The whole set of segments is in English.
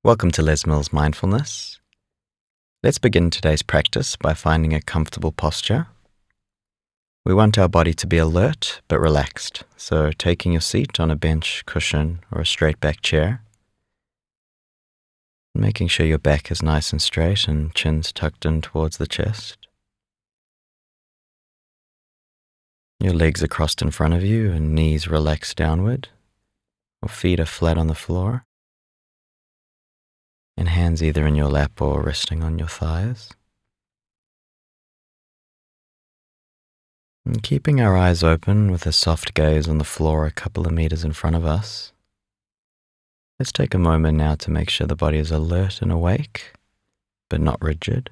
Welcome to Les Mills Mindfulness. Let's begin today's practice by finding a comfortable posture. We want our body to be alert but relaxed, so taking your seat on a bench, cushion, or a straight back chair, making sure your back is nice and straight and chin's tucked in towards the chest. Your legs are crossed in front of you and knees relaxed downward, or feet are flat on the floor, and hands either in your lap or resting on your thighs. And keeping our eyes open with a soft gaze on the floor a couple of meters in front of us, let's take a moment now to make sure the body is alert and awake, but not rigid.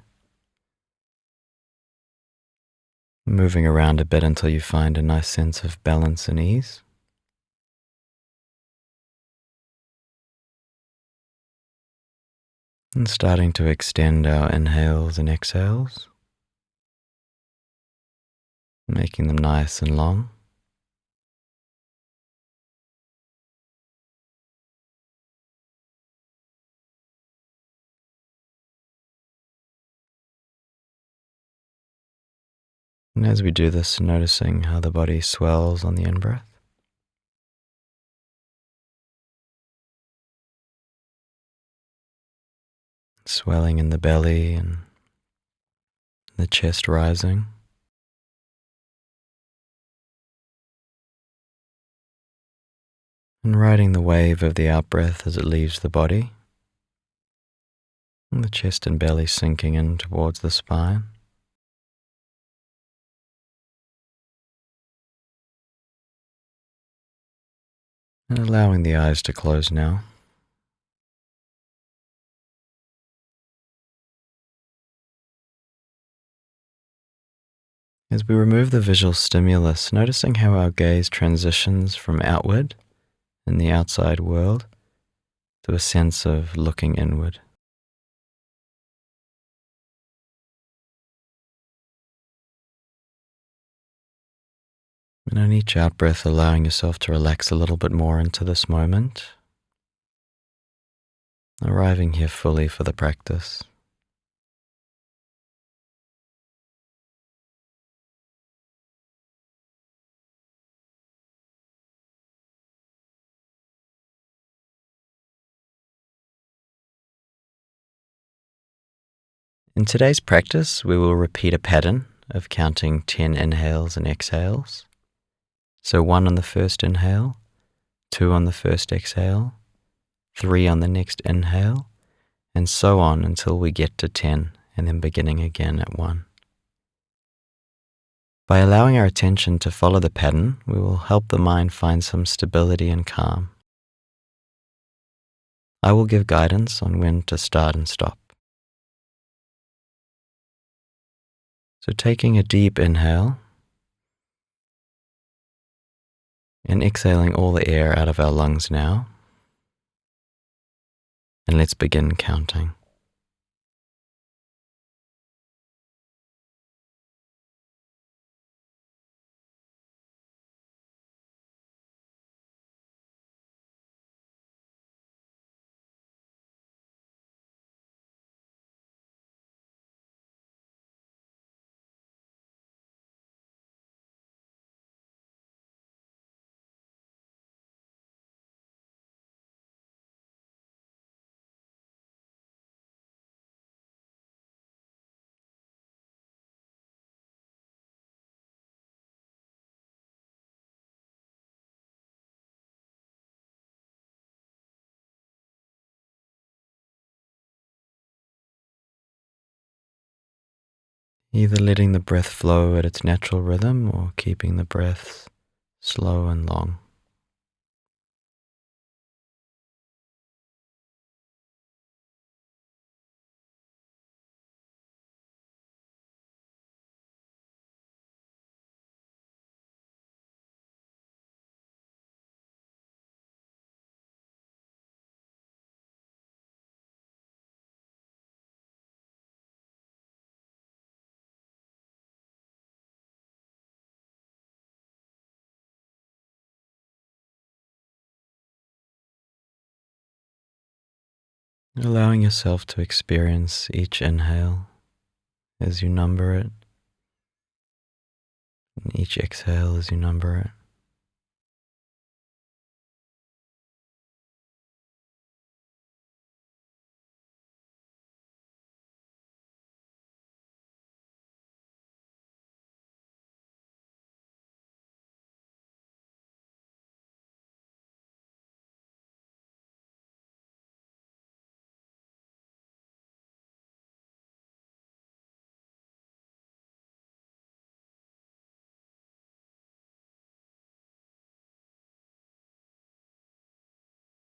Moving around a bit until you find a nice sense of balance and ease. And starting to extend our inhales and exhales, making them nice and long. And as we do this, noticing how the body swells on the in-breath. Swelling in the belly and the chest rising. And riding the wave of the out-breath as it leaves the body. And the chest and belly sinking in towards the spine. And allowing the eyes to close now. As we remove the visual stimulus, noticing how our gaze transitions from outward in the outside world to a sense of looking inward. And on each out-breath, allowing yourself to relax a little bit more into this moment, arriving here fully for the practice. In today's practice, we will repeat a pattern of counting 10 inhales and exhales. So 1 on the first inhale, 2 on the first exhale, 3 on the next inhale, and so on until we get to 10, and then beginning again at 1. By allowing our attention to follow the pattern, we will help the mind find some stability and calm. I will give guidance on when to start and stop. So taking a deep inhale and exhaling all the air out of our lungs now. And let's begin counting. Either letting the breath flow at its natural rhythm or keeping the breaths slow and long. allowing yourself to experience each inhale as you number it, and each exhale as you number it.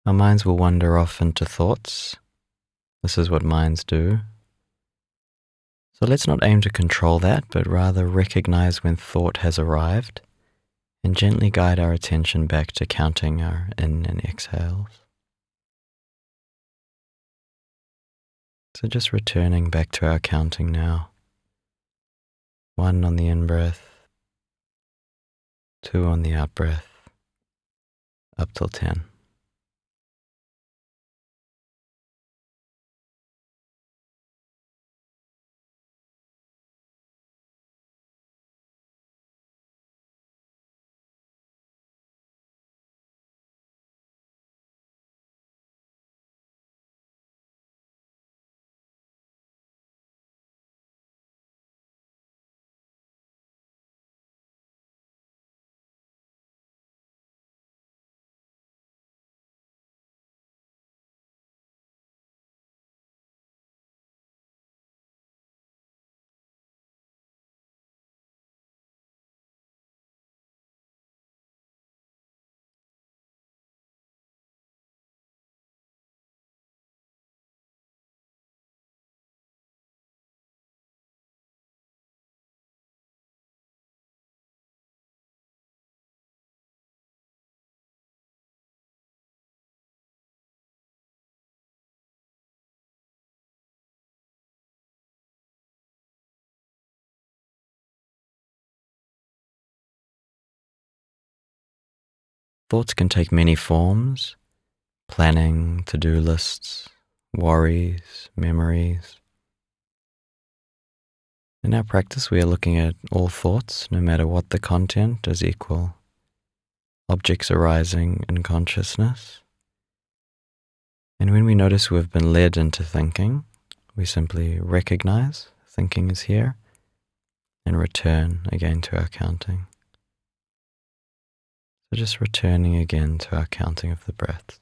Our minds will wander off into thoughts. This is what minds do. So let's not aim to control that, but rather recognize when thought has arrived and gently guide our attention back to counting our in and exhales. So just returning back to our counting now. 1 on the in-breath, 2 on the out-breath, up till 10. Thoughts can take many forms: planning, to-do lists, worries, memories. In our practice, we are looking at all thoughts, no matter what the content, as equal objects arising in consciousness. And when we notice we've been led into thinking, we simply recognize thinking is here and return again to our counting. So just returning again to our counting of the breaths.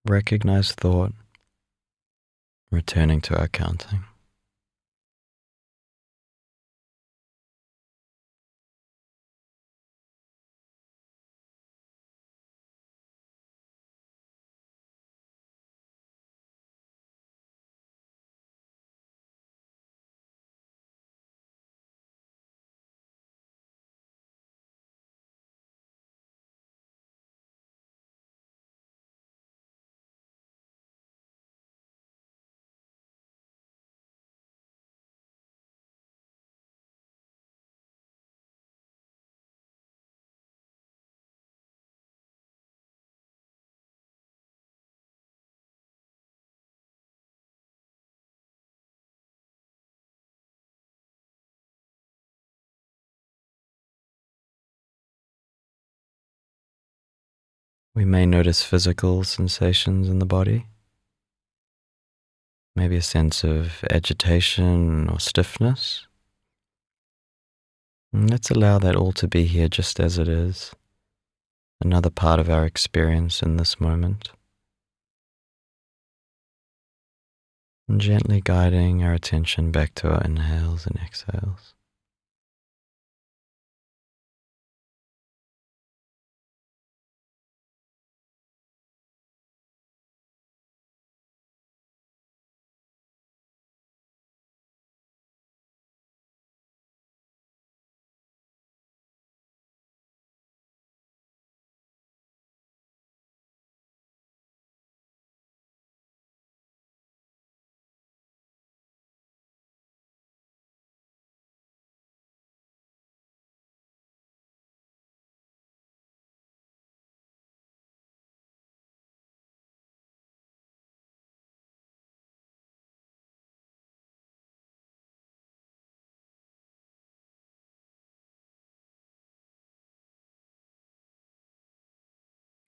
Recognize thought, returning to our counting. We may notice physical sensations in the body, maybe a sense of agitation or stiffness. And let's allow that all to be here just as it is, another part of our experience in this moment. And gently guiding our attention back to our inhales and exhales.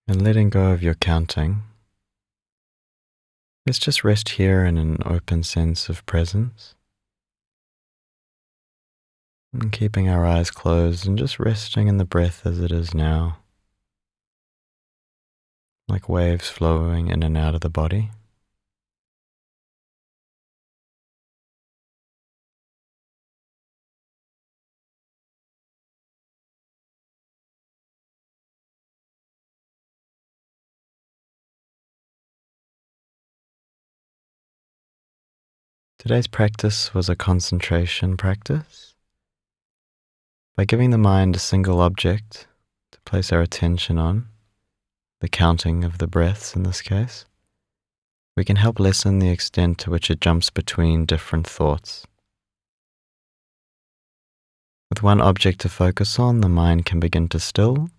And letting go of your counting, let's just rest here in an open sense of presence. And keeping our eyes closed and just resting in the breath as it is now, like waves flowing in and out of the body. Today's practice was a concentration practice. By giving the mind a single object to place our attention on, the counting of the breaths in this case, we can help lessen the extent to which it jumps between different thoughts. With one object to focus on, the mind can begin to still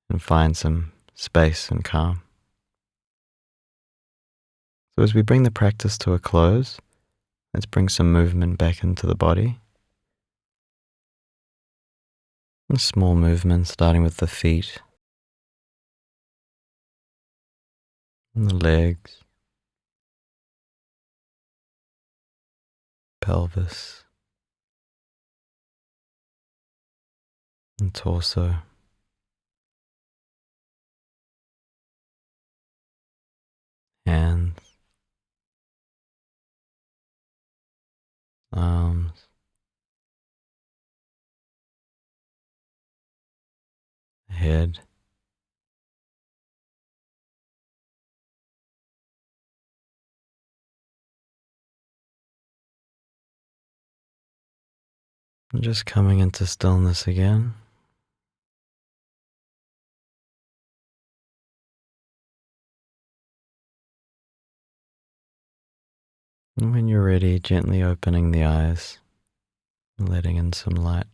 and find some space and calm. So as we bring the practice to a close, let's bring some movement back into the body. A small movement starting with the feet and the legs, pelvis and torso. Hands, arms, head, and just coming into stillness again. And when you're ready, gently opening the eyes and letting in some light.